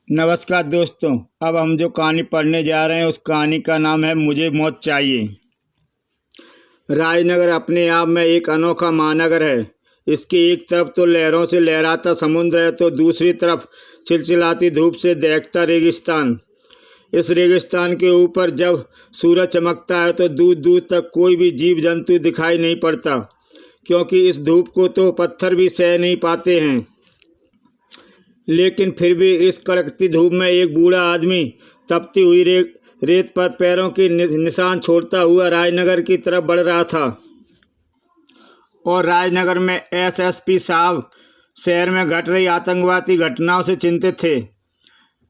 नमस्कार दोस्तों। अब हम जो कहानी पढ़ने जा रहे हैं उस कहानी का नाम है मुझे मौत चाहिए। राजनगर अपने आप में एक अनोखा महानगर है। इसकी एक तरफ तो लहरों से लहराता समुद्र है तो दूसरी तरफ चिलचिलाती धूप से दहकता रेगिस्तान। इस रेगिस्तान के ऊपर जब सूरज चमकता है तो दूर दूर तक कोई भी जीव जंतु दिखाई नहीं पड़ता, क्योंकि इस धूप को तो पत्थर भी सह नहीं पाते हैं। लेकिन फिर भी इस कड़कती धूप में एक बूढ़ा आदमी तपती हुई रेत पर पैरों के निशान छोड़ता हुआ राजनगर की तरफ बढ़ रहा था। और राजनगर में एसएसपी साहब शहर में घट रही आतंकवादी घटनाओं से चिंतित थे।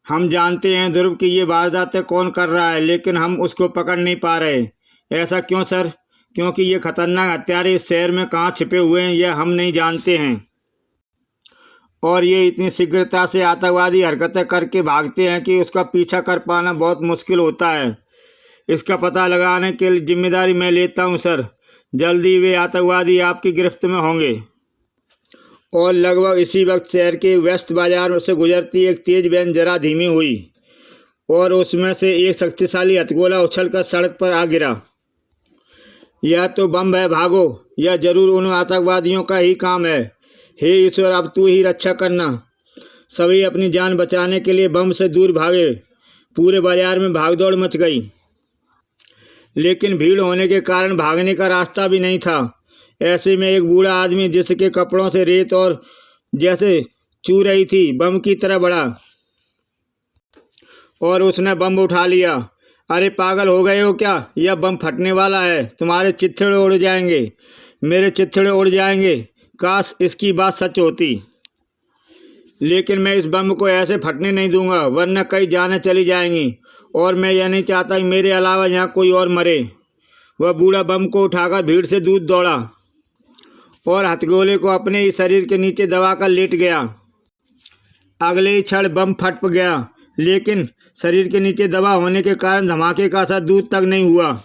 हम जानते हैं ध्रुव कि ये वारदातें कौन कर रहा है, लेकिन हम उसको पकड़ नहीं पा रहे। ऐसा क्यों सर? क्योंकि ये खतरनाक हत्यारे इस शहर में कहाँ छिपे हुए हैं यह हम नहीं जानते हैं, और ये इतनी शीघ्रता से आतंकवादी हरकतें करके भागते हैं कि उसका पीछा कर पाना बहुत मुश्किल होता है। इसका पता लगाने की जिम्मेदारी मैं लेता हूं सर। जल्दी वे आतंकवादी आपकी गिरफ्त में होंगे। और लगभग इसी वक्त शहर के वेस्ट बाजार से गुजरती एक तेज वैन जरा धीमी हुई और उसमें से एक शक्तिशाली हथगोला उछलकर सड़क पर आ गिरा। यह तो बम है, भागो। यह जरूर उन आतंकवादियों का ही काम है। हे ईश्वर, अब तू ही रक्षा करना। सभी अपनी जान बचाने के लिए बम से दूर भागे। पूरे बाजार में भागदौड़ मच गई, लेकिन भीड़ होने के कारण भागने का रास्ता भी नहीं था। ऐसे में एक बूढ़ा आदमी जिसके कपड़ों से रेत और जैसे चू रही थी बम की तरह बढ़ा और उसने बम उठा लिया। अरे पागल हो गए हो क्या? यह बम फटने वाला है। तुम्हारे चित्थड़े उड़ जाएंगे। मेरे चित्थड़े उड़ जाएंगे। काश इसकी बात सच होती, लेकिन मैं इस बम को ऐसे फटने नहीं दूंगा, वरना कई जानें चली जाएंगी और मैं यह नहीं चाहता कि मेरे अलावा यहाँ कोई और मरे। वह बूढ़ा बम को उठाकर भीड़ से दूर दौड़ा और हथगोले को अपने ही शरीर के नीचे दबाकर लेट गया। अगले ही क्षण बम फट गया, लेकिन शरीर के नीचे दबा होने के कारण धमाके का असर दूर तक नहीं हुआ।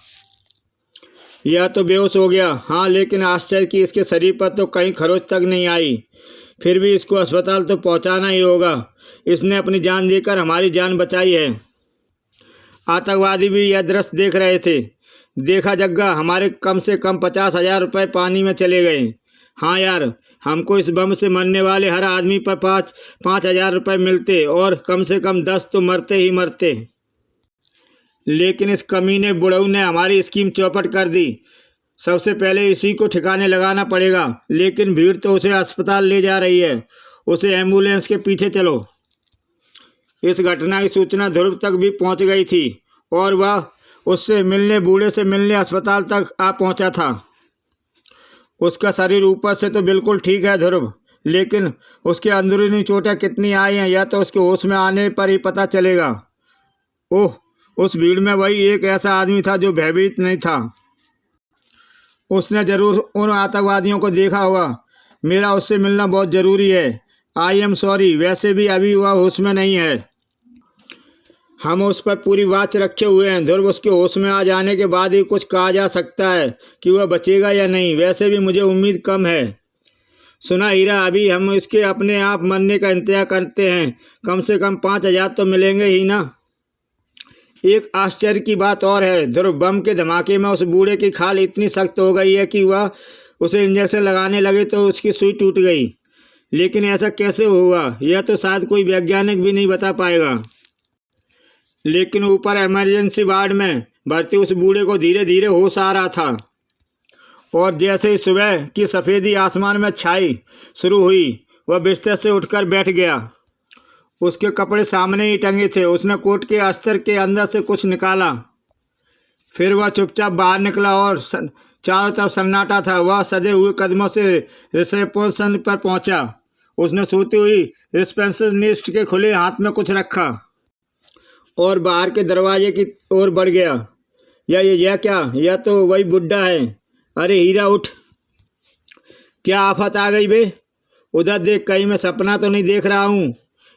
यह तो बेहोश हो गया। हाँ, लेकिन आश्चर्य कि इसके शरीर पर तो कहीं खरोच तक नहीं आई। फिर भी इसको अस्पताल तो पहुंचाना ही होगा। इसने अपनी जान देकर हमारी जान बचाई है। आतंकवादी भी यह दृश्य देख रहे थे। देखा जग्गा, हमारे कम से कम 50,000 रुपये पानी में चले गए। हाँ यार, हमको इस बम से मरने वाले हर आदमी पर 5,000 रुपये मिलते और कम से कम 10 तो मरते ही मरते। लेकिन इस कमीने बुढ़ऊ ने हमारी स्कीम चौपट कर दी। सबसे पहले इसी को ठिकाने लगाना पड़ेगा। लेकिन भीड़ तो उसे अस्पताल ले जा रही है। उसे एम्बुलेंस के पीछे चलो। इस घटना की सूचना ध्रुव तक भी पहुंच गई थी और वह बूढ़े से मिलने अस्पताल तक आ पहुंचा था। उसका शरीर ऊपर से तो बिल्कुल ठीक है ध्रुव, लेकिन उसके अंदरूनी चोटें कितनी आई हैं यह तो उसके होश में आने पर ही पता चलेगा। ओह, उस भीड़ में वही एक ऐसा आदमी था जो भयभीत नहीं था। उसने जरूर उन आतंकवादियों को देखा होगा। मेरा उससे मिलना बहुत ज़रूरी है। आई एम सॉरी, वैसे भी अभी वह होश में नहीं है। हम उस पर पूरी वाच रखे हुए हैं ध्रुव। उसके होश में आ जाने के बाद ही कुछ कहा जा सकता है कि वह बचेगा या नहीं। वैसे भी मुझे उम्मीद कम है। सुना हीरा, अभी हम इसके अपने आप मरने का इंतजार करते हैं। कम से कम 5,000 तो मिलेंगे ही ना। एक आश्चर्य की बात और है ध्रुव, बम के धमाके में उस बूढ़े की खाल इतनी सख्त हो गई है कि वह उसे इंजेक्शन लगाने लगे तो उसकी सुई टूट गई। लेकिन ऐसा कैसे हुआ यह तो शायद कोई वैज्ञानिक भी नहीं बता पाएगा। लेकिन ऊपर इमरजेंसी वार्ड में भर्ती उस बूढ़े को धीरे धीरे होश आ रहा था और जैसे ही सुबह की सफ़ेदी आसमान में छाई शुरू हुई वह बिस्तर से उठकर बैठ गया। उसके कपड़े सामने ही टंगे थे। उसने कोट के अस्तर के अंदर से कुछ निकाला। फिर वह चुपचाप बाहर निकला और चारों तरफ सन्नाटा था। वह सधे हुए कदमों से रिसेप्शन पर पहुंचा। उसने सोती हुई रिसेप्शनिस्ट के खुले हाथ में कुछ रखा और बाहर के दरवाजे की ओर बढ़ गया। यह क्या? यह तो वही बुड्ढा है। अरे हीरा, उठ। क्या आफत आ गई बे? उधर देख, कहीं मैं सपना तो नहीं देख रहा हूँ।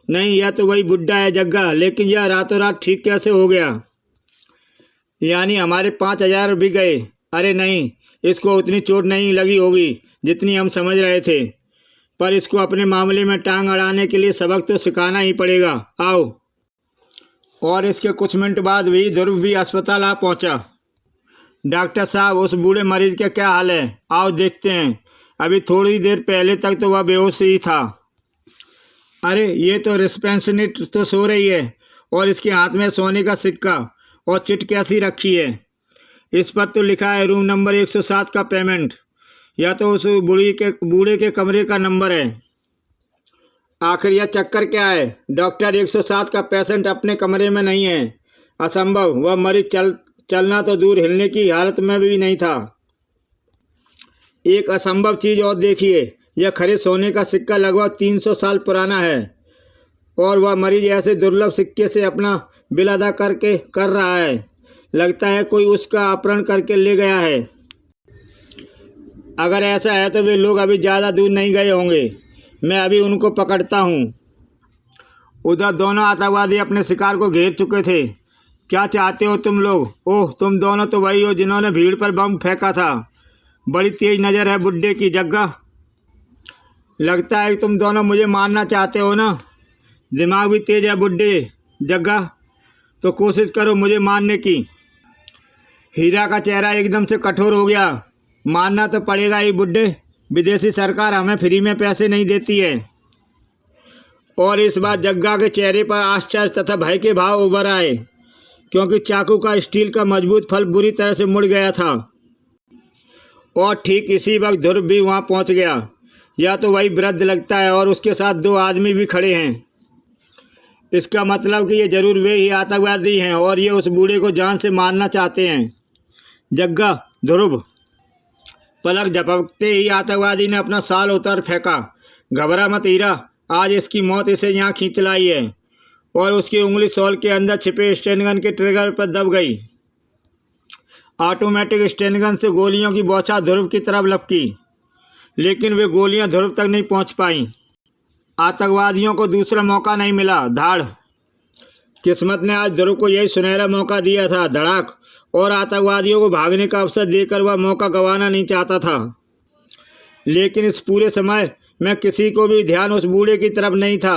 नहीं, यह तो वही बुड्ढा है जग्गा, लेकिन यह रातों रात ठीक कैसे हो गया? यानी हमारे 5,000 भी गए? अरे नहीं, इसको उतनी चोट नहीं लगी होगी जितनी हम समझ रहे थे, पर इसको अपने मामले में टांग अड़ाने के लिए सबक तो सिखाना ही पड़ेगा। आओ। और इसके कुछ मिनट बाद वही ध्रुव भी अस्पताल आ पहुंचा। डॉक्टर साहब, उस बूढ़े मरीज का क्या हाल है? आओ देखते हैं। अभी थोड़ी देर पहले तक तो वह बेहोश ही था। अरे ये तो रिसेप्शनिस्ट तो सो रही है और इसके हाथ में सोने का सिक्का और चिट कैसी रखी है। इस पर तो लिखा है रूम नंबर 107 का पेमेंट, या तो उस बूढ़े के कमरे का नंबर है। आखिर यह चक्कर क्या है? डॉक्टर, 107 का पेशेंट अपने कमरे में नहीं है। असंभव, वह मरीज चलना तो दूर, हिलने की हालत में भी नहीं था। एक असंभव चीज़ और देखिए, यह खरे सोने का सिक्का लगभग 300 साल पुराना है और वह मरीज ऐसे दुर्लभ सिक्के से अपना बिल अदा कर रहा है। लगता है कोई उसका अपहरण करके ले गया है। अगर ऐसा है तो वे लोग अभी ज़्यादा दूर नहीं गए होंगे। मैं अभी उनको पकड़ता हूँ। उधर दोनों आतंकवादी अपने शिकार को घेर चुके थे। क्या चाहते हो तुम लोग? ओह, तुम दोनों तो वही हो जिन्होंने भीड़ पर बम फेंका था। बड़ी तेज नज़र है बुड्ढे की। जग्गा, लगता है कि तुम दोनों मुझे मारना चाहते हो ना? दिमाग भी तेज है बुड्ढे। जग्गा, तो कोशिश करो मुझे मारने की। हीरा का चेहरा एकदम से कठोर हो गया। मारना तो पड़ेगा ही बुड्ढे। विदेशी सरकार हमें फ्री में पैसे नहीं देती है। और इस बार जग्गा के चेहरे पर आश्चर्य तथा भय के भाव उभर आए, क्योंकि चाकू का स्टील का मजबूत फल बुरी तरह से मुड़ गया था। और ठीक इसी वक्त ध्रुव भी वहां पहुंच गया। या तो वही वृद्ध लगता है और उसके साथ 2 आदमी भी खड़े हैं। इसका मतलब कि ये जरूर वे ही आतंकवादी हैं और ये उस बूढ़े को जान से मारना चाहते हैं। जग्गा, ध्रुव। पलक झपकते ही आतंकवादी ने अपना साल उतार फेंका। घबरा मत हीरा, आज इसकी मौत इसे यहाँ खींच लाई है। और उसकी उंगली शॉल के अंदर छिपे स्टेनगन के ट्रिगर पर दब गई। ऑटोमेटिक स्टेनगन से गोलियों की बौछार ध्रुव की तरफ लपकी, लेकिन वे गोलियां ध्रुव तक नहीं पहुंच पाईं। आतंकवादियों को दूसरा मौका नहीं मिला। धाड़। किस्मत ने आज ध्रुव को यही सुनहरा मौका दिया था। धड़ाक। और आतंकवादियों को भागने का अवसर देकर वह मौका गंवाना नहीं चाहता था। लेकिन इस पूरे समय में किसी को भी ध्यान उस बूढ़े की तरफ नहीं था।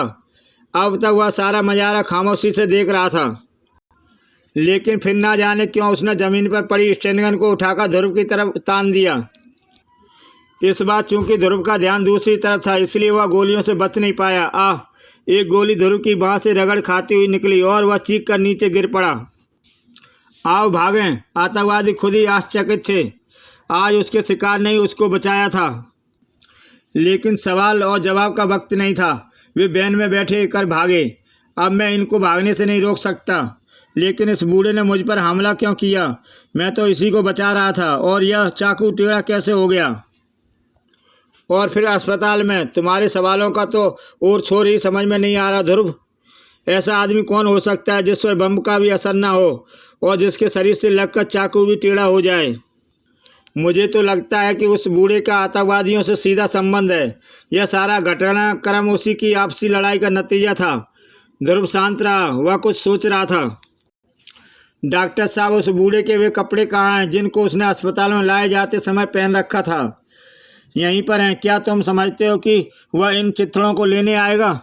अब तक वह सारा नजारा खामोशी से देख रहा था। लेकिन फिर ना जाने क्यों उसने ज़मीन पर पड़ी स्टेनगन को उठाकर ध्रुव की तरफ तान दिया। इस बार चूंकि ध्रुव का ध्यान दूसरी तरफ था, इसलिए वह गोलियों से बच नहीं पाया। एक गोली ध्रुव की बाँह से रगड़ खाती हुई निकली और वह चीख कर नीचे गिर पड़ा। आओ भागें। आतंकवादी खुद ही आश्चर्यचकित थे। आज उसके शिकार ने उसको बचाया था। लेकिन सवाल और जवाब का वक्त नहीं था। वे वैन में बैठे कर भागे। अब मैं इनको भागने से नहीं रोक सकता। लेकिन इस बूढ़े ने मुझ पर हमला क्यों किया? मैं तो इसी को बचा रहा था। और यह चाकू टेढ़ा कैसे हो गया? और फिर अस्पताल में तुम्हारे सवालों का तो और छोर ही समझ में नहीं आ रहा ध्रुव। ऐसा आदमी कौन हो सकता है जिस पर बम का भी असर ना हो और जिसके शरीर से लगकर चाकू भी टेढ़ा हो जाए? मुझे तो लगता है कि उस बूढ़े का आतंकवादियों से सीधा संबंध है। यह सारा घटनाक्रम उसी की आपसी लड़ाई का नतीजा था। ध्रुव शांत रहा। वह कुछ सोच रहा था। डॉक्टर साहब, उस बूढ़े के वे कपड़े कहाँ हैं जिनको उसने अस्पताल में लाए जाते समय पहन रखा था? यहीं पर हैं। क्या तुम समझते हो कि वह इन चित्रों को लेने आएगा?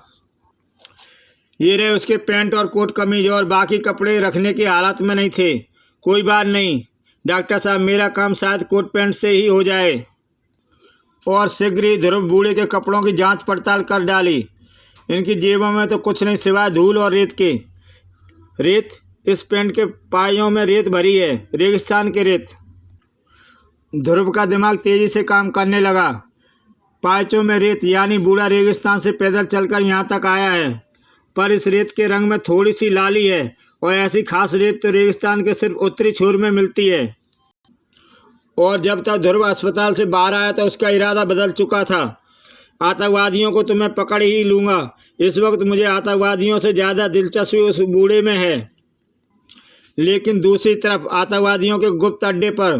ये रहे उसके पैंट और कोट कमीज, और बाकी कपड़े रखने की हालत में नहीं थे। कोई बात नहीं डॉक्टर साहब, मेरा काम शायद कोट पैंट से ही हो जाए। और शीघ्र ही ध्रुव बूढ़े के कपड़ों की जांच पड़ताल कर डाली। इनकी जेबों में तो कुछ नहीं सिवाय धूल और रेत के। रेत? इस पैंट के पायों में रेत भरी है, रेगिस्तान के रेत। ध्रुव का दिमाग तेजी से काम करने लगा। पायचों में रेत, यानी बूढ़ा रेगिस्तान से पैदल चलकर यहाँ तक आया है। पर इस रेत के रंग में थोड़ी सी लाली है, और ऐसी खास रेत तो रेगिस्तान के सिर्फ उत्तरी छोर में मिलती है। और जब तक ध्रुव अस्पताल से बाहर आया तो उसका इरादा बदल चुका था। आतंकवादियों को तो मैं पकड़ ही लूँगा। इस वक्त मुझे आतंकवादियों से ज़्यादा दिलचस्पी उस बूढ़े में है। लेकिन दूसरी तरफ आतंकवादियों के गुप्त अड्डे पर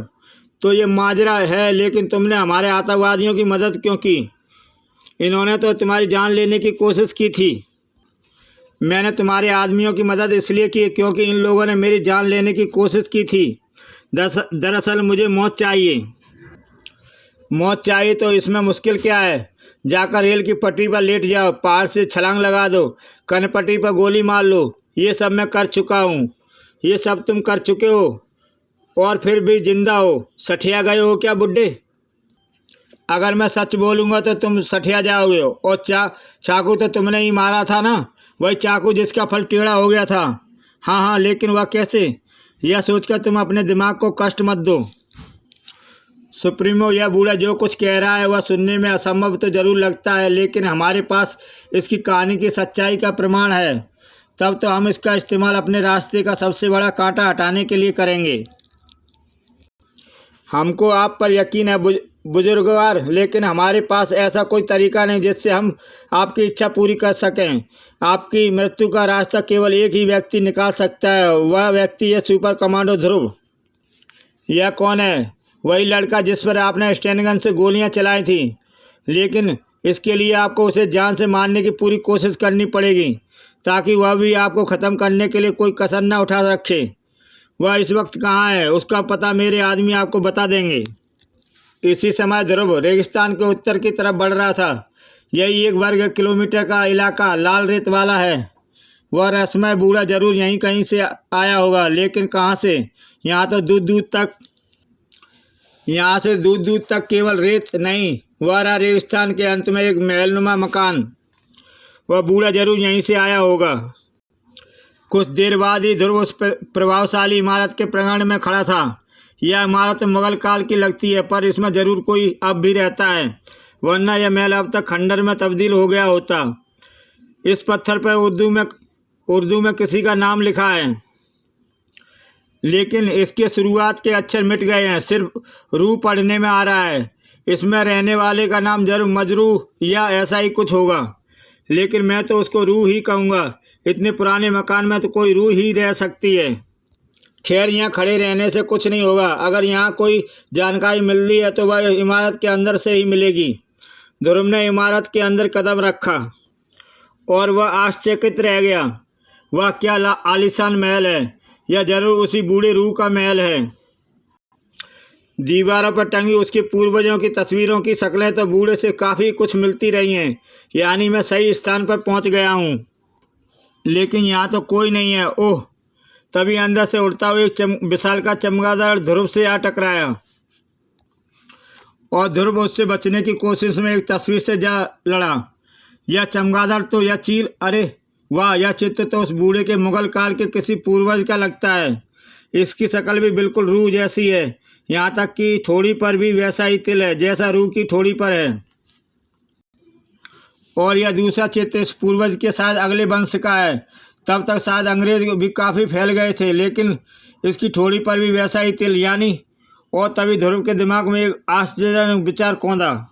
तो ये माजरा है। लेकिन तुमने हमारे आतंकवादियों की मदद क्यों की? इन्होंने तो तुम्हारी जान लेने की कोशिश की थी। मैंने तुम्हारे आदमियों की मदद इसलिए की क्योंकि इन लोगों ने मेरी जान लेने की कोशिश की थी। दरअसल मुझे मौत चाहिए। मौत चाहिए तो इसमें मुश्किल क्या है? जाकर रेल की पटरी पर लेट जाओ, पहाड़ से छलांग लगा दो, कनपट्टी पर गोली मार लो। ये सब मैं कर चुका हूँ। ये सब तुम कर चुके हो और फिर भी जिंदा हो। सठिया गए हो क्या बुड्ढे? अगर मैं सच बोलूँगा तो तुम सठिया जाओगे। और चाकू तो तुमने ही मारा था ना, वही चाकू जिसका फल टेढ़ा हो गया था। हाँ हाँ, लेकिन वह कैसे? यह सोचकर तुम अपने दिमाग को कष्ट मत दो सुप्रीमो। यह बूढ़ा जो कुछ कह रहा है वह सुनने में असंभव तो जरूर लगता है, लेकिन हमारे पास इसकी कहानी की सच्चाई का प्रमाण है। तब तो हम इसका इस्तेमाल अपने रास्ते का सबसे बड़ा कांटा हटाने के लिए करेंगे। हमको आप पर यकीन है बुजुर्गवार, लेकिन हमारे पास ऐसा कोई तरीका नहीं जिससे हम आपकी इच्छा पूरी कर सकें। आपकी मृत्यु का रास्ता केवल एक ही व्यक्ति निकाल सकता है। वह व्यक्ति है सुपर कमांडो ध्रुव। यह कौन है? वही लड़का जिस पर आपने स्टैनगन से गोलियां चलाई थी, लेकिन इसके लिए आपको उसे जान से मारने की पूरी कोशिश करनी पड़ेगी, ताकि वह भी आपको ख़त्म करने के लिए कोई कसर न उठा रखे। वह इस वक्त कहाँ है? उसका पता मेरे आदमी आपको बता देंगे। इसी समय ध्रुव रेगिस्तान के उत्तर की तरफ बढ़ रहा था। यही 1 वर्ग किलोमीटर का इलाका लाल रेत वाला है। वह रहस्यमय बूढ़ा जरूर यहीं कहीं से आया होगा, लेकिन कहाँ से? यहाँ से दूर दूर तक केवल रेत नहीं, वह रहा रेगिस्तान के अंत में एक महलनुमा मकान। वह बूढ़ा जरूर यहीं से आया होगा। कुछ देर बाद ही ध्रुव उस प्रभावशाली इमारत के प्रांगण में खड़ा था। यह इमारत मुगल काल की लगती है, पर इसमें जरूर कोई अब भी रहता है, वरना यह महल अब तक खंडर में तब्दील हो गया होता। इस पत्थर पर उर्दू में किसी का नाम लिखा है, लेकिन इसके शुरुआत के अक्षर मिट गए हैं। सिर्फ रू पढ़ने में आ रहा है। इसमें रहने वाले का नाम जरूर मजरू या ऐसा ही कुछ होगा, लेकिन मैं तो उसको रूह ही कहूँगा। इतने पुराने मकान में तो कोई रूह ही रह सकती है। खैर, यहाँ खड़े रहने से कुछ नहीं होगा। अगर यहाँ कोई जानकारी मिल रही है तो वह इमारत के अंदर से ही मिलेगी। ध्रुव ने इमारत के अंदर कदम रखा और वह आश्चर्यचकित रह गया। वह क्या आलीशान महल है! यह जरूर उसी बूढ़े रूह का महल है। दीवारों पर टंगी उसके पूर्वजों की तस्वीरों की शक्लें तो बूढ़े से काफ़ी कुछ मिलती रही हैं। यानी मैं सही स्थान पर पहुंच गया हूं। लेकिन यहाँ तो कोई नहीं है। ओह! तभी अंदर से उड़ता हुआ एक विशालकाय चमगादड़ ध्रुव से आ टकराया और ध्रुव उससे बचने की कोशिश में एक तस्वीर से जा लड़ा। यह चमगादड़ तो यह चील, अरे वाह! यह चित्र तो उस बूढ़े के मुगल काल के किसी पूर्वज का लगता है। इसकी शक्ल भी बिल्कुल रूह जैसी है। यहाँ तक कि ठोड़ी पर भी वैसा ही तिल है जैसा रूह की ठोड़ी पर है। और यह दूसरा चित्र इस पूर्वज के शायद अगले वंश का है। तब तक शायद अंग्रेज भी काफ़ी फैल गए थे, लेकिन इसकी ठोड़ी पर भी वैसा ही तिल, यानी। और तभी ध्रुव के दिमाग में एक आश्चर्यजनक विचार कौंधा।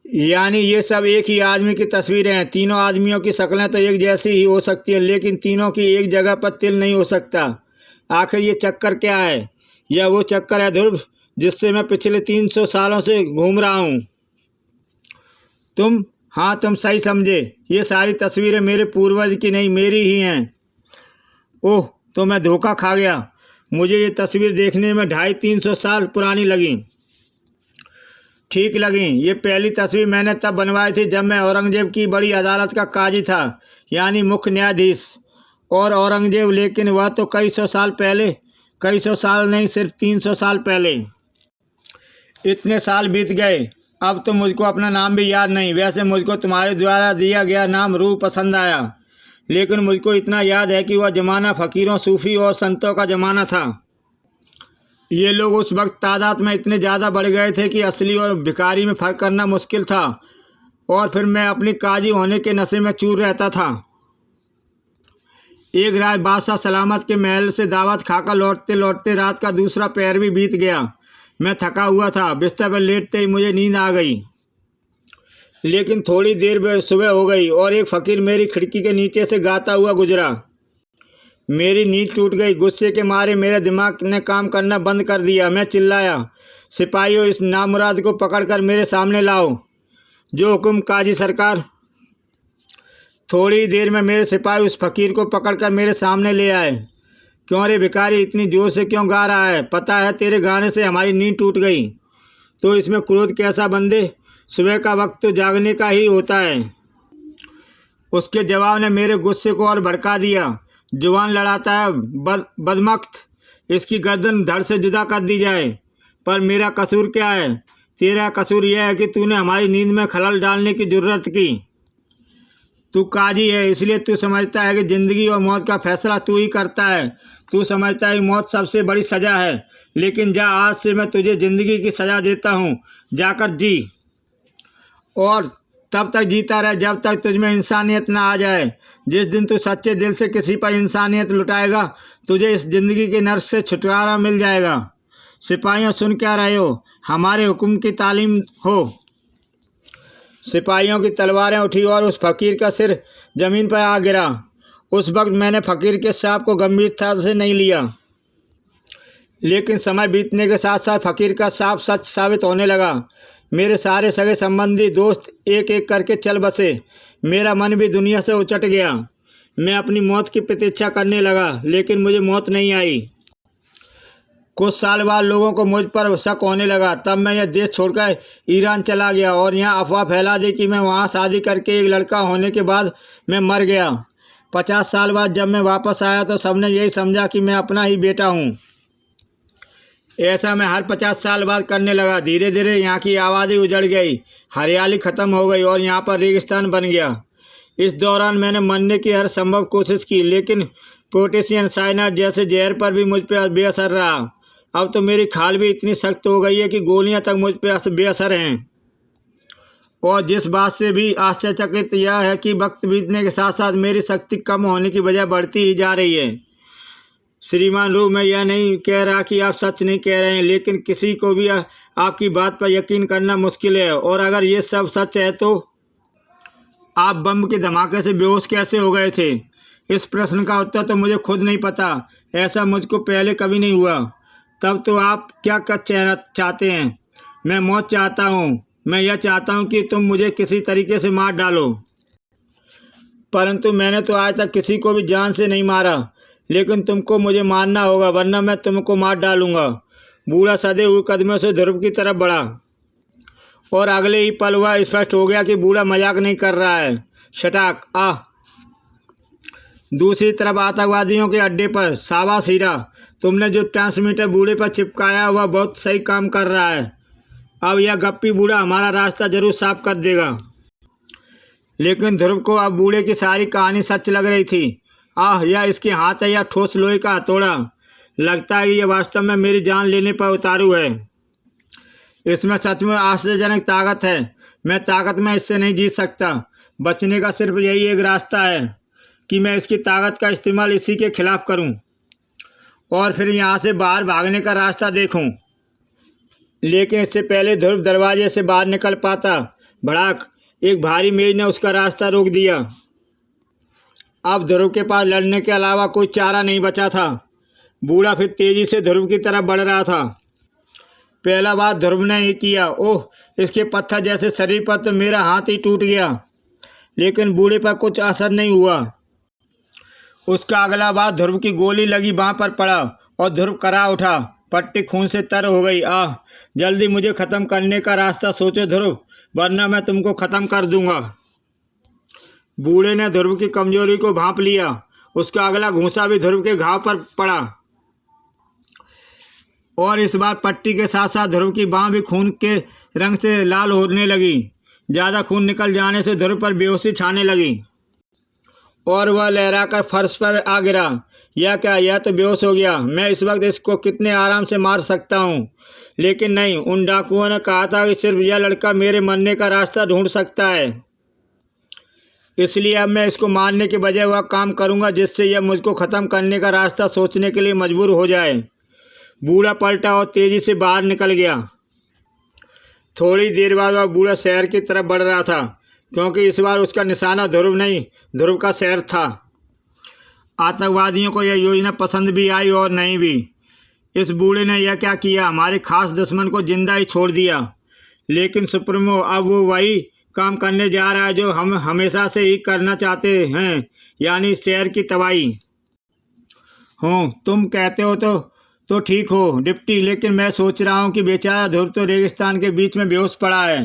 यानी ये सब एक ही आदमी की तस्वीरें हैं। तीनों आदमियों की शक्लें तो एक जैसी ही हो सकती है, लेकिन तीनों की एक जगह पर तिल नहीं हो सकता। आखिर ये चक्कर क्या है? यह वो चक्कर है ध्रुव जिससे मैं पिछले 300 सालों से घूम रहा हूँ। तुम सही समझे। ये सारी तस्वीरें मेरे पूर्वज की नहीं, मेरी ही हैं। ओह, तो मैं धोखा खा गया। मुझे ये तस्वीर देखने में 250-300 साल पुरानी लगी। ठीक लगी। ये पहली तस्वीर मैंने तब बनवाई थी जब मैं औरंगजेब की बड़ी अदालत का काजी था, यानी मुख्य न्यायाधीश। और औरंगजेब, लेकिन वह तो कई सौ साल पहले, कई सौ साल नहीं, सिर्फ 300 साल पहले। इतने साल बीत गए, अब तो मुझको अपना नाम भी याद नहीं। वैसे मुझको तुम्हारे द्वारा दिया गया नाम रूह पसंद आया, लेकिन मुझको इतना याद है कि वह ज़माना फ़कीरों, सूफ़ी और संतों का ज़माना था। ये लोग उस वक्त तादाद में इतने ज़्यादा बढ़ गए थे कि असली और भिखारी में फ़र्क करना मुश्किल था। और फिर मैं अपनी काजी होने के नशे में चूर रहता था। एक रात बादशाह सलामत के महल से दावत खाकर लौटते लौटते रात का दूसरा पहर भी बीत गया। मैं थका हुआ था। बिस्तर पर लेटते ही मुझे नींद आ गई, लेकिन थोड़ी देर में सुबह हो गई और एक फ़कीर मेरी खिड़की के नीचे से गाता हुआ गुजरा। मेरी नींद टूट गई। गुस्से के मारे मेरे दिमाग ने काम करना बंद कर दिया। मैं चिल्लाया, सिपाहियों, इस नामुराद को पकड़कर मेरे सामने लाओ। जो हुक्म काजी सरकार। थोड़ी देर में मेरे सिपाही उस फ़कीर को पकड़कर मेरे सामने ले आए। क्यों रे भिखारी, इतनी जोर से क्यों गा रहा है? पता है तेरे गाने से हमारी नींद टूट गई। तो इसमें क्रोध कैसा बंदे? सुबह का वक्त तो जागने का ही होता है। उसके जवाब ने मेरे गुस्से को और भड़का दिया। जुबान लड़ाता है बदमख्त, इसकी गर्दन धड़ से जुदा कर दी जाए। पर मेरा कसूर क्या है? तेरा कसूर यह है कि तूने हमारी नींद में खलल डालने की जुर्रत की। तू काजी है, इसलिए तू समझता है कि ज़िंदगी और मौत का फैसला तू ही करता है। तू समझता है कि मौत सबसे बड़ी सज़ा है। लेकिन जा, आज से मैं तुझे ज़िंदगी की सज़ा देता हूँ। जाकर जी, और तब तक जीता रहे जब तक तुझ में इंसानियत ना आ जाए। जिस दिन तू सच्चे दिल से किसी पर इंसानियत लुटाएगा, तुझे इस ज़िंदगी के नर्क से छुटकारा मिल जाएगा। सिपाहियों, सुन क्या रहे हो? हमारे हुक्म की तालीम हो। सिपाहियों की तलवारें उठी और उस फकीर का सिर जमीन पर आ गिरा। उस वक्त मैंने फकीर के सांप को गंभीरता से नहीं लिया, लेकिन समय बीतने के साथ साथ फकीर का सांप सच साबित होने लगा। मेरे सारे सगे संबंधी दोस्त एक एक करके चल बसे। मेरा मन भी दुनिया से उचट गया। मैं अपनी मौत की प्रतीक्षा करने लगा, लेकिन मुझे मौत नहीं आई। कुछ साल बाद लोगों को मुझ पर शक होने लगा। तब मैं यह देश छोड़कर ईरान चला गया और यहाँ अफवाह फैला दी कि मैं वहाँ शादी करके एक लड़का होने के बाद मैं मर गया। 50 साल बाद जब मैं वापस आया तो सबने यही समझा कि मैं अपना ही बेटा हूँ। ऐसा मैं हर 50 साल बाद करने लगा। धीरे धीरे यहाँ की आबादी उजड़ गई, हरियाली ख़त्म हो गई और यहाँ पर रेगिस्तान बन गया। इस दौरान मैंने मरने की हर संभव कोशिश की, लेकिन पोटेशियम साइनाइड जैसे जहर पर भी मुझ पर बेअसर रहा। अब तो मेरी खाल भी इतनी सख्त हो गई है कि गोलियां तक मुझ पर बेअसर हैं। और जिस बात से भी आश्चर्यचकित यह है कि वक्त बीतने के साथ साथ मेरी शक्ति कम होने की बजाय बढ़ती ही जा रही है। श्रीमान रू, मैं यह नहीं कह रहा कि आप सच नहीं कह रहे हैं, लेकिन किसी को भी आपकी बात पर यकीन करना मुश्किल है। और अगर ये सब सच है तो आप बम के धमाके से बेहोश कैसे हो गए थे? इस प्रश्न का उत्तर तो मुझे खुद नहीं पता। ऐसा मुझको पहले कभी नहीं हुआ। तब तो आप क्या चाहते हैं? मैं मौत चाहता हूँ। मैं यह चाहता हूँ कि तुम मुझे किसी तरीके से मार डालो। परंतु मैंने तो आज तक किसी को भी जान से नहीं मारा। लेकिन तुमको मुझे मारना होगा, वरना मैं तुमको मार डालूंगा। बूढ़ा सधे हुए कदमों से ध्रुव की तरफ बढ़ा और अगले ही पल वह स्पष्ट हो गया कि बूढ़ा मजाक नहीं कर रहा है। शटाक आह! दूसरी तरफ आतंकवादियों के अड्डे पर, शाबाश हीरा, तुमने जो ट्रांसमीटर बूढ़े पर चिपकाया वह बहुत सही काम कर रहा है। अब यह गप्पी बूढ़ा हमारा रास्ता जरूर साफ कर देगा। लेकिन ध्रुव को अब बूढ़े की सारी कहानी सच लग रही थी। आह, यह इसके हाथ है या ठोस लोहे का हथौड़ा। लगता है कि यह वास्तव में मेरी जान लेने पर उतारू है। इसमें सच में आश्चर्यजनक ताकत है। मैं ताकत में इससे नहीं जीत सकता। बचने का सिर्फ यही एक रास्ता है कि मैं इसकी ताकत का इस्तेमाल इसी के खिलाफ करूं और फिर यहाँ से बाहर भागने का रास्ता देखूं। लेकिन इससे पहले ध्रुव दरवाजे से बाहर निकल पाता, भड़ाक एक भारी मेज ने उसका रास्ता रोक दिया। अब ध्रुव के पास लड़ने के अलावा कोई चारा नहीं बचा था। बूढ़ा फिर तेजी से ध्रुव की तरफ बढ़ रहा था। पहला बात ध्रुव ने ही किया। ओह, इसके पत्थर जैसे शरीर पर तो मेरा हाथ ही टूट गया, लेकिन बूढ़े पर कुछ असर नहीं हुआ। उसका अगला बात ध्रुव की गोली लगी बाँह पर पड़ा और ध्रुव करा उठा। पट्टी खून से तर हो गई। आह, जल्दी मुझे ख़त्म करने का रास्ता सोचो ध्रुव, वरना मैं तुमको ख़त्म कर दूंगा। बूढ़े ने ध्रुव की कमजोरी को भांप लिया। उसका अगला घूंसा भी ध्रुव के घाव पर पड़ा और इस बार पट्टी के साथ साथ ध्रुव की बाँह भी खून के रंग से लाल होने लगी। ज़्यादा खून निकल जाने से ध्रुव पर बेहोशी छाने लगी और वह लहराकर फर्श पर आ गिरा। यह क्या, यह तो बेहोश हो गया। मैं इस वक्त इसको कितने आराम से मार सकता हूँ, लेकिन नहीं, उन डाकुओं ने कहा था कि सिर्फ यह लड़का मेरे मरने का रास्ता ढूंढ सकता है। इसलिए अब मैं इसको मारने के बजाय वह काम करूँगा जिससे यह मुझको ख़त्म करने का रास्ता सोचने के लिए मजबूर हो जाए। बूढ़ा पलटा और तेज़ी से बाहर निकल गया। थोड़ी देर बाद वह बूढ़ा शहर की तरफ बढ़ रहा था, क्योंकि इस बार उसका निशाना ध्रुव नहीं, ध्रुव का शहर था। आतंकवादियों को यह योजना पसंद भी आई और नहीं भी। इस बूढ़े ने यह क्या किया, हमारे खास दुश्मन को जिंदा ही छोड़ दिया। लेकिन सुप्रीमो, अब वो वही काम करने जा रहा है जो हम हमेशा से ही करना चाहते हैं, यानी शहर की तबाही। हो, तुम कहते हो तो ठीक हो डिप्टी, लेकिन मैं सोच रहा हूँ कि बेचारा ध्रुव तो रेगिस्तान के बीच में बेहोश पड़ा है।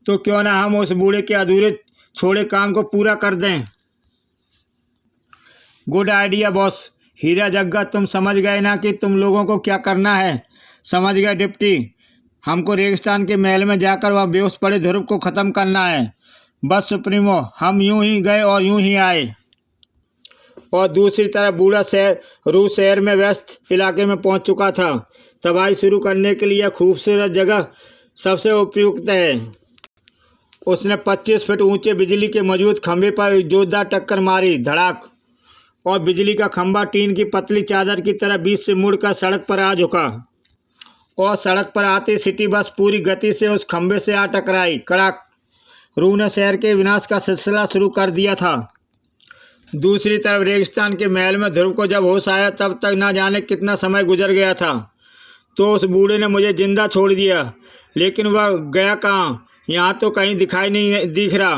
तो क्यों ना हम उस बूढ़े के अधूरे छोड़े काम को पूरा कर दें। Good idea boss. Heera Jagga, तुम समझ गए ना कि तुम लोगों को क्या करना है? समझ गए डिप्टी। हमको रेगिस्तान के महल में जाकर वह बेहोश पड़े ध्रुव को ख़त्म करना है। बस सुप्रीमो, हम यूं ही गए और यूं ही आए। और दूसरी तरफ बूढ़ा रूस शहर में व्यस्त इलाके में पहुंच चुका था। तबाही शुरू करने के लिए यह खूबसूरत जगह सबसे उपयुक्त है। उसने 25 फीट ऊंचे बिजली के मजबूत खंभे पर जोरदार टक्कर मारी, धड़ाक, और बिजली का खंभा टीन की पतली चादर की तरह बीच से मुड़कर सड़क पर आ झुका। और सड़क पर आती सिटी बस पूरी गति से उस खंभे से आ टकराई। कड़ाक। रूह ने शहर के विनाश का सिलसिला शुरू कर दिया था। दूसरी तरफ रेगिस्तान के महल में ध्रुव को जब होश आया तब तक ना जाने कितना समय गुजर गया था। तो उस बूढ़े ने मुझे जिंदा छोड़ दिया, लेकिन वह गया कहाँ? यहाँ तो कहीं दिखाई नहीं दिख रहा।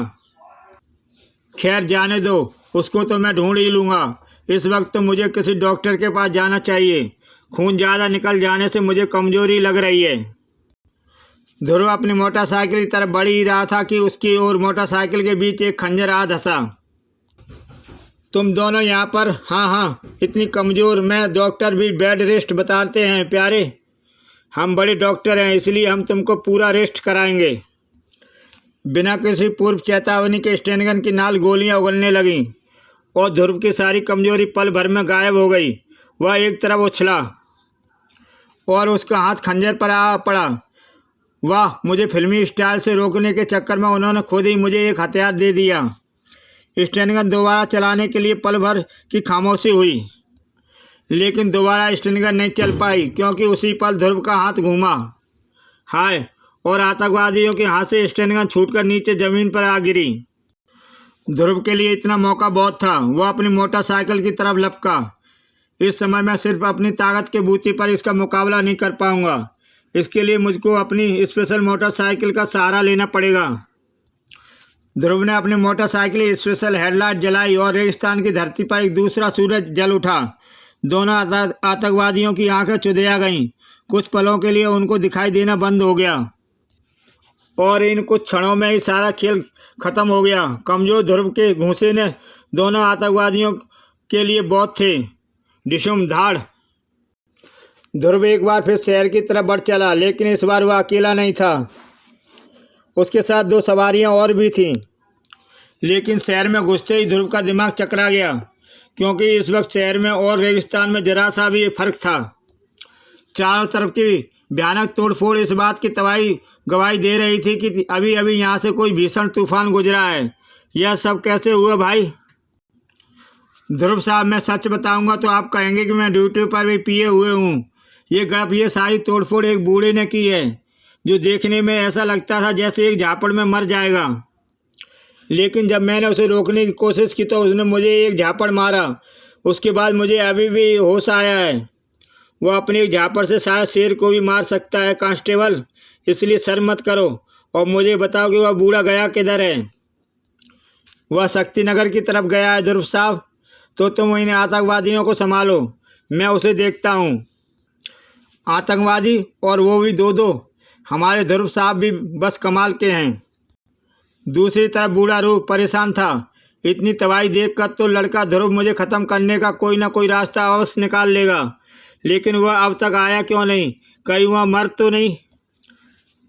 खैर जाने दो, उसको तो मैं ढूंढ ही लूँगा। इस वक्त तो मुझे किसी डॉक्टर के पास जाना चाहिए। खून ज़्यादा निकल जाने से मुझे कमजोरी लग रही है। ध्रुव अपनी मोटरसाइकिल की तरफ बढ़ ही रहा था कि उसकी और मोटरसाइकिल के बीच एक खंजर आ धंसा। तुम दोनों यहाँ पर? हाँ हाँ, इतनी कमज़ोर। मैं डॉक्टर भी बेड रेस्ट बताते हैं प्यारे। हम बड़े डॉक्टर हैं, इसलिए हम तुमको पूरा रेस्ट कराएंगे। बिना किसी पूर्व चेतावनी के स्टेनगन की नाल गोलियां उगलने लगीं और ध्रुव की सारी कमजोरी पल भर में गायब हो गई। वह एक तरफ उछला और उसका हाथ खंजर पर आ पड़ा। वाह, मुझे फिल्मी स्टाइल से रोकने के चक्कर में उन्होंने खुद ही मुझे एक हथियार दे दिया। स्टेनगन दोबारा चलाने के लिए पल भर की खामोशी हुई, लेकिन दोबारा स्टेनगन नहीं चल पाई क्योंकि उसी पल ध्रुव का हाथ घूमा। हाय! और आतंकवादियों के हाथ से स्टेनगन छूटकर नीचे जमीन पर आ गिरी। ध्रुव के लिए इतना मौका बहुत था। वह अपनी मोटरसाइकिल की तरफ लपका। इस समय मैं सिर्फ अपनी ताकत के बूते पर इसका मुकाबला नहीं कर पाऊंगा। इसके लिए मुझको अपनी स्पेशल मोटरसाइकिल का सहारा लेना पड़ेगा। ध्रुव ने अपनी मोटरसाइकिल की स्पेशल हेडलाइट जलाई और रेगिस्तान की धरती पर एक दूसरा सूरज जल उठा। दोनों आतंकवादियों की आंखें चुदिया गईं। कुछ पलों के लिए उनको दिखाई देना बंद हो गया और इन कुछ क्षणों में ही सारा खेल खत्म हो गया। कमजोर ध्रुव के घूंसे ने दोनों आतंकवादियों के लिए बहुत थे। डिशुम धाड़। ध्रुव एक बार फिर शहर की तरफ बढ़ चला, लेकिन इस बार वह अकेला नहीं था। उसके साथ 2 सवारियां और भी थीं। लेकिन शहर में घुसते ही ध्रुव का दिमाग चकरा गया, क्योंकि इस वक्त शहर में और रेगिस्तान में जरा सा भी फर्क था। चारों तरफ की भयानक तोड़फोड़ इस बात की गवाही दे रही थी कि अभी अभी यहाँ से कोई भीषण तूफान गुजरा है। यह सब कैसे हुआ भाई? ध्रुव साहब, मैं सच बताऊंगा तो आप कहेंगे कि मैं ड्यूटी पर भी पिए हुए हूँ। ये सारी तोड़फोड़ एक बूढ़े ने की है, जो देखने में ऐसा लगता था जैसे एक झापड़ में मर जाएगा। लेकिन जब मैंने उसे रोकने की कोशिश की तो उसने मुझे एक झापड़ मारा। उसके बाद मुझे अभी भी होश आया है। वह अपनी एक झापड़ से शायद शेर को भी मार सकता है कांस्टेबल, इसलिए शर्म मत करो और मुझे बताओ कि वह बूढ़ा गया किधर है। वह शक्तिनगर की तरफ गया है ध्रुव साहब, तो तुम इन आतंकवादियों को संभालो, मैं उसे देखता हूँ। आतंकवादी, और वो भी 2-2? हमारे ध्रुव साहब भी बस कमाल के हैं। दूसरी तरफ बूढ़ा रूह परेशान था। इतनी तबाही देखकर तो लड़का ध्रुव मुझे ख़त्म करने का कोई ना कोई रास्ता अवश्य निकाल लेगा, लेकिन वह अब तक आया क्यों नहीं? कहीं वह मर तो नहीं?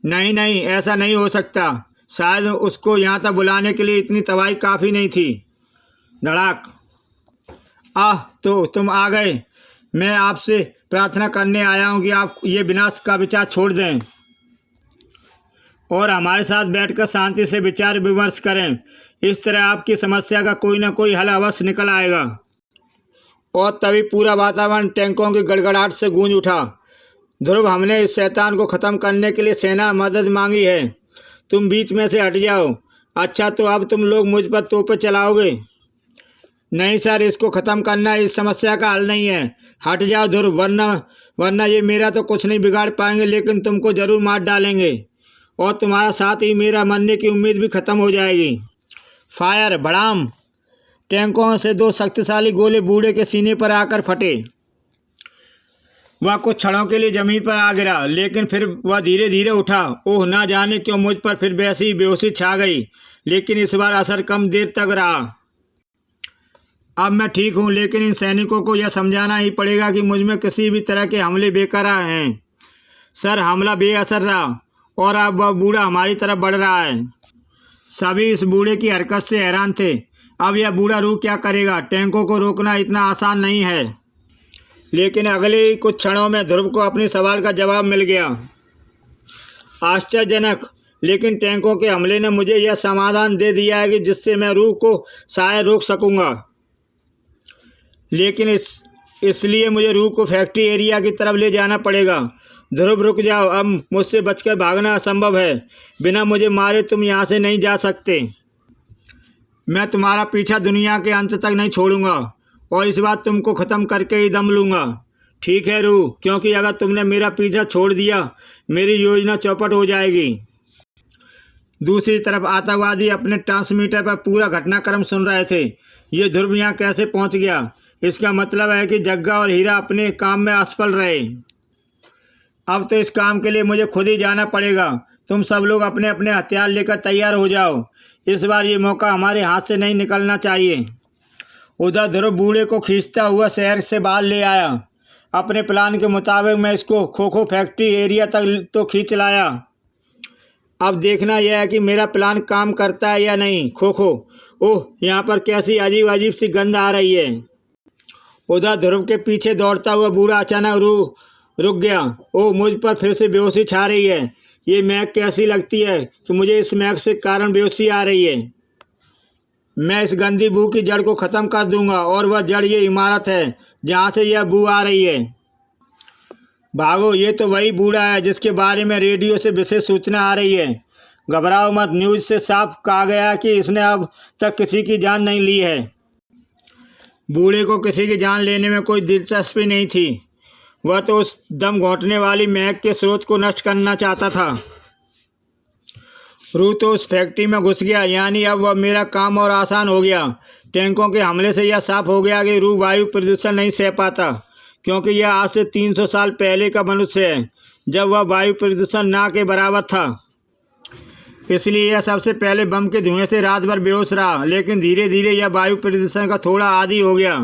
नहीं, ऐसा नहीं हो सकता। शायद उसको यहाँ तक बुलाने के लिए इतनी तबाही काफ़ी नहीं थी। धड़ाक। तो तुम आ गए। मैं आपसे प्रार्थना करने आया हूँ कि आप ये विनाश का विचार छोड़ दें और हमारे साथ बैठकर शांति से विचार विमर्श करें। इस तरह आपकी समस्या का कोई ना कोई हल अवश्य निकल आएगा। और तभी पूरा वातावरण टैंकों की गड़गड़ाहट से गूंज उठा। ध्रुव, हमने इस शैतान को ख़त्म करने के लिए सेना मदद मांगी है। तुम बीच में से हट जाओ। अच्छा, तो अब तुम लोग मुझ पर तोपें चलाओगे? नहीं सर, इसको ख़त्म करना इस समस्या का हल नहीं है। हट जाओ ध्रुव, वरना ये मेरा तो कुछ नहीं बिगाड़ पाएंगे, लेकिन तुमको ज़रूर मार डालेंगे और तुम्हारा साथ ही मेरा मरने की उम्मीद भी ख़त्म हो जाएगी। फायर! भड़ाम! टैंकों से 2 शक्तिशाली गोले बूढ़े के सीने पर आकर फटे। वह कुछ क्षणों के लिए जमीन पर आ गिरा, लेकिन फिर वह धीरे धीरे उठा। ओह, ना जाने क्यों मुझ पर फिर वैसी बेहोशी छा गई, लेकिन इस बार असर कम देर तक रहा। अब मैं ठीक हूँ, लेकिन इन सैनिकों को यह समझाना ही पड़ेगा कि मुझ में किसी भी तरह के हमले बेकार हैं। सर, हमला बेअसर रहा और अब वह बूढ़ा हमारी तरफ बढ़ रहा है। सभी इस बूढ़े की हरकत से हैरान थे। अब यह बूढ़ा रूह क्या करेगा? टैंकों को रोकना इतना आसान नहीं है। लेकिन अगले ही कुछ क्षणों में ध्रुव को अपने सवाल का जवाब मिल गया। आश्चर्यजनक, लेकिन टैंकों के हमले ने मुझे यह समाधान दे दिया है कि जिससे मैं रूह को शायद रोक सकूंगा। लेकिन इसलिए मुझे रूह को फैक्ट्री एरिया की तरफ ले जाना पड़ेगा। ध्रुव, रुक जाओ, अब मुझसे बचकर भागना असंभव है। बिना मुझे मारे तुम यहाँ से नहीं जा सकते। मैं तुम्हारा पीछा दुनिया के अंत तक नहीं छोड़ूंगा और इस बार तुमको ख़त्म करके ही दम लूँगा। ठीक है रूह, क्योंकि अगर तुमने मेरा पीछा छोड़ दिया मेरी योजना चौपट हो जाएगी। दूसरी तरफ आतंकवादी अपने ट्रांसमीटर पर पूरा घटनाक्रम सुन रहे थे। ये ध्रुव यहाँ कैसे पहुँच गया? इसका मतलब है कि जग्गा और हीरा अपने काम में असफल रहे। अब तो इस काम के लिए मुझे खुद ही जाना पड़ेगा। तुम सब लोग अपने अपने हथियार लेकर तैयार हो जाओ। इस बार ये मौका हमारे हाथ से नहीं निकलना चाहिए। उधर ध्रुव बूढ़े को खींचता हुआ शहर से बाहर ले आया। अपने प्लान के मुताबिक मैं इसको खोखो फैक्ट्री एरिया तक तो खींच लाया। अब देखना यह है कि मेरा प्लान काम करता है या नहीं। खोखो, ओह, यहाँ पर कैसी अजीब अजीब सी गंध आ रही है। उधर ध्रुव के पीछे दौड़ता हुआ बूढ़ा अचानक रुक गया। ओह, मुझ पर फिर से बेहोशी छा रही है। ये महक कैसी लगती है कि मुझे इस महक से कारण बेहोशी आ रही है। मैं इस गंदी बू की जड़ को ख़त्म कर दूंगा और वह जड़ ये इमारत है जहाँ से यह बू आ रही है। भागो, ये तो वही बूढ़ा है जिसके बारे में रेडियो से विशेष सूचना आ रही है। घबराओ मत, न्यूज़ से साफ कहा गया कि इसने अब तक किसी की जान नहीं ली है। बूढ़े को किसी की जान लेने में कोई दिलचस्पी नहीं थी। वह तो उस दम घोंटने वाली महक के स्रोत को नष्ट करना चाहता था। रूह तो उस फैक्ट्री में घुस गया, यानी अब वह मेरा काम और आसान हो गया। टैंकों के हमले से यह साफ हो गया कि रूह वायु प्रदूषण नहीं सह पाता, क्योंकि यह आज से 300 साल पहले का मनुष्य है, जब वह वायु प्रदूषण ना के बराबर था। इसलिए यह सबसे पहले बम के धुएं से रात भर बेहोश रहा, लेकिन धीरे धीरे यह वायु प्रदूषण का थोड़ा आदी हो गया,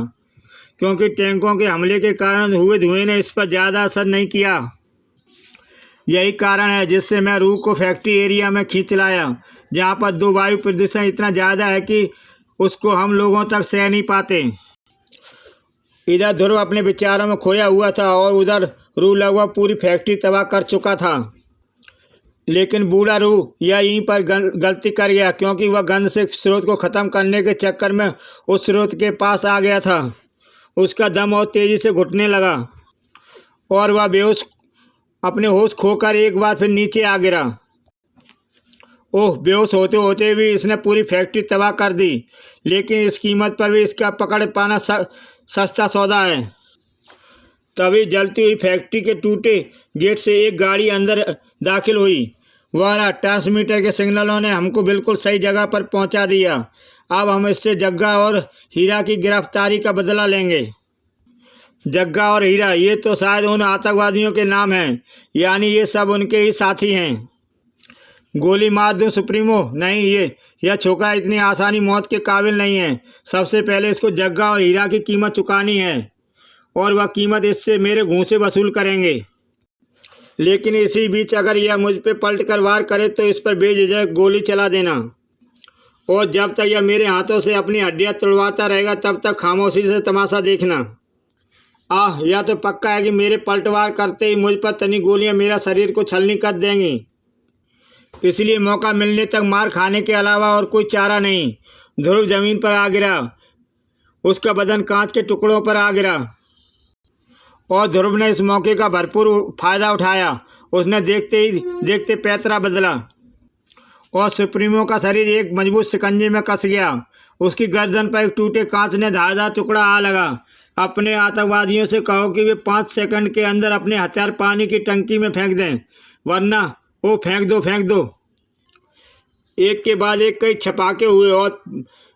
क्योंकि टैंकों के हमले के कारण हुए धुएं ने इस पर ज़्यादा असर नहीं किया। यही कारण है जिससे मैं रूह को फैक्ट्री एरिया में खींच लाया, जहाँ पर दो वायु प्रदूषण इतना ज़्यादा है कि उसको हम लोगों तक सह नहीं पाते। इधर ध्रुव अपने विचारों में खोया हुआ था और उधर रूह लगभग पूरी फैक्ट्री तबाह कर चुका था। लेकिन बूढ़ा रूह यह यहीं पर गलती कर गया, क्योंकि वह गंध से स्रोत को ख़त्म करने के चक्कर में उस स्रोत के पास आ गया था। उसका दम और तेज़ी से घुटने लगा और वह अपने होश खोकर एक बार फिर नीचे आ गिरा। ओह, बेहोश होते होते भी इसने पूरी फैक्ट्री तबाह कर दी, लेकिन इस कीमत पर भी इसका पकड़ पाना सस्ता सौदा है। तभी जलती हुई फैक्ट्री के टूटे गेट से एक गाड़ी अंदर दाखिल हुई। वह ट्रांसमीटर के सिग्नलों ने हमको बिल्कुल सही जगह पर पहुंचा दिया। अब हम इससे जग्गा और हीरा की गिरफ्तारी का बदला लेंगे। जग्गा और हीरा, ये तो शायद उन आतंकवादियों के नाम हैं, यानी ये सब उनके ही साथी हैं। गोली मार दूं सुप्रीमो? नहीं, यह छोकरा इतनी आसानी मौत के काबिल नहीं है। सबसे पहले इसको जग्गा और हीरा की कीमत चुकानी है और वह कीमत इससे मेरे घूंसे वसूल करेंगे। लेकिन इसी बीच अगर यह मुझ पे पलट कर वार करे तो इस पर बेझिझक गोली चला देना, और जब तक यह मेरे हाथों से अपनी हड्डियां तुड़वाता रहेगा तब तक खामोशी से तमाशा देखना। यह तो पक्का है कि मेरे पलटवार करते ही मुझ पर तनी गोलियां मेरा शरीर को छलनी कर देंगी। इसलिए मौका मिलने तक मार खाने के अलावा और कोई चारा नहीं। ध्रुव जमीन पर आ गिरा, उसका बदन कांच के टुकड़ों पर आ गिरा और ध्रुव ने इस मौके का भरपूर फायदा उठाया। उसने देखते ही देखते पैतरा बदला और सुप्रीमो का शरीर एक मजबूत शिकंजे में कस गया। उसकी गर्दन पर एक टूटे कांच ने धारदार टुकड़ा आ लगा। अपने आतंकवादियों से कहो कि वे 5 सेकंड के अंदर अपने हथियार पानी की टंकी में फेंक दें, वरना वो फेंक दो। एक के बाद एक कई छपाके हुए और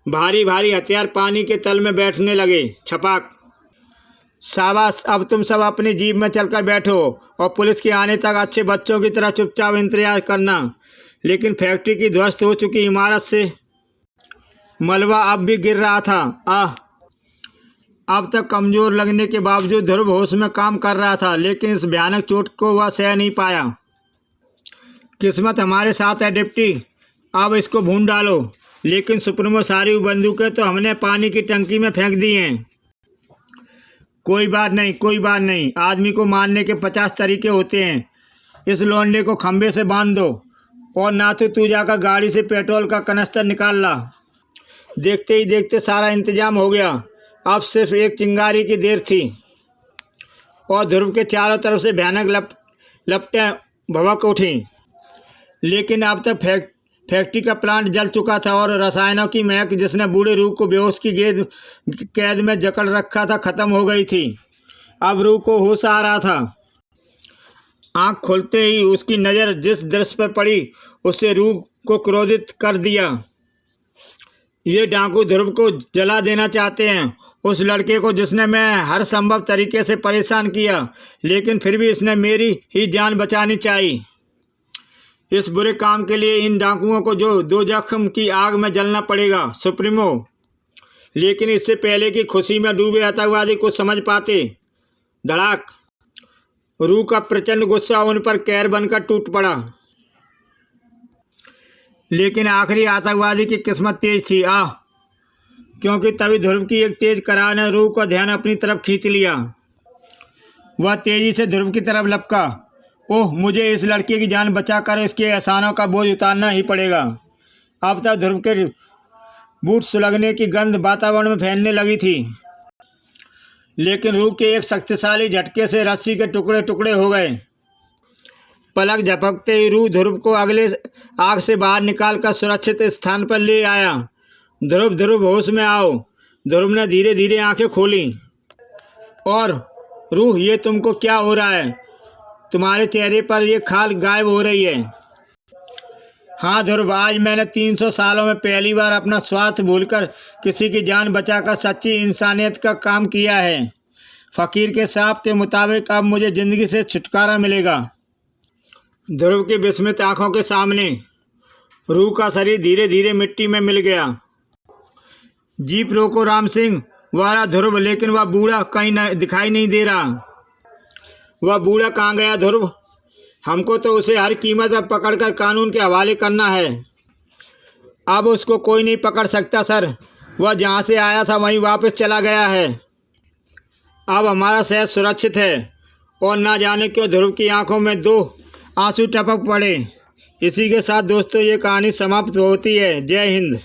भारी भारी हथियार पानी के तल में बैठने लगे। छपाक। शाबाश, अब तुम सब अपनी जीप में चलकर बैठो और पुलिस के आने तक अच्छे बच्चों की तरह चुपचाप इंतजार करना। लेकिन फैक्ट्री की ध्वस्त हो चुकी इमारत से मलबा अब भी गिर रहा था। अब तक कमज़ोर लगने के बावजूद ध्रुव होश में काम कर रहा था, लेकिन इस भयानक चोट को वह सह नहीं पाया। किस्मत हमारे साथ है डिप्टी, अब इसको भून डालो। लेकिन सुप्रीमो, सारी बंदूकें तो हमने पानी की टंकी में फेंक दी हैं। कोई बात नहीं, आदमी को मारने के 50 तरीके होते हैं। इस लौंडे को खंबे से बांध दो और ना तो तू जाकर गाड़ी से पेट्रोल का कनस्तर निकाल ला। देखते ही देखते सारा इंतजाम हो गया। अब सिर्फ एक चिंगारी की देर थी और ध्रुव के चारों तरफ से भयानक लपटें भभक उठीं। लेकिन अब तक फैक्ट्री का प्लांट जल चुका था और रसायनों की महक, जिसने बूढ़े रूह को बेहोश की कैद में जकड़ रखा था, खत्म हो गई थी। अब रूह को होश आ रहा था। आंख खोलते ही उसकी नज़र जिस दृश्य पर पड़ी, उससे रूह को क्रोधित कर दिया। ये डाकू ध्रुव को जला देना चाहते हैं, उस लड़के को जिसने मैं हर संभव तरीके से परेशान किया, लेकिन फिर भी इसने मेरी ही जान बचानी चाहिए। इस बुरे काम के लिए इन डाकुओं को जो दो जख्म की आग में जलना पड़ेगा सुप्रीमो। लेकिन इससे पहले कि खुशी में डूबे आतंकवादी कुछ समझ पाते, धड़ाक, रूह का प्रचंड गुस्सा उन पर कहर बनकर टूट पड़ा। लेकिन आखिरी आतंकवादी की किस्मत तेज थी, क्योंकि तभी ध्रुव की एक तेज करार ने रूह का ध्यान अपनी तरफ खींच लिया। वह तेजी से ध्रुव की तरफ लपका। ओह, मुझे इस लड़के की जान बचाकर इसके एहसानों का बोझ उतारना ही पड़ेगा। अब तक ध्रुव के बूट सुलगने की गंध वातावरण में फैलने लगी थी, लेकिन रूह के एक शक्तिशाली झटके से रस्सी के टुकड़े टुकड़े हो गए। पलक झपकते ही रूह ध्रुव को अगले आग से बाहर निकालकर सुरक्षित स्थान पर ले आया। ध्रुव, होश में आओ। ध्रुव ने धीरे धीरे आंखें खोली। और रूह, ये तुमको क्या हो रहा है? तुम्हारे चेहरे पर ये खाल गायब हो रही है। हाँ ध्रुव, आज मैंने 300 सालों में पहली बार अपना स्वार्थ भूलकर किसी की जान बचाकर सच्ची इंसानियत का काम किया है। फ़कीर के साहब के मुताबिक अब मुझे ज़िंदगी से छुटकारा मिलेगा। ध्रुव की विस्मित आंखों के सामने रूह का शरीर धीरे धीरे मिट्टी में मिल गया। जीप रोको राम सिंह, वारा ध्रुव, लेकिन वह बूढ़ा कहीं दिखाई नहीं दे रहा। वह बूढ़ा कहाँ गया ध्रुव? हमको तो उसे हर कीमत पर पकड़कर कानून के हवाले करना है। अब उसको कोई नहीं पकड़ सकता सर। वह जहाँ से आया था वहीं वापस चला गया है। अब हमारा शहर सुरक्षित है। और ना जाने क्यों ध्रुव की आंखों में 2 आंसू टपक पड़े। इसी के साथ दोस्तों ये कहानी समाप्त होती है। जय हिंद।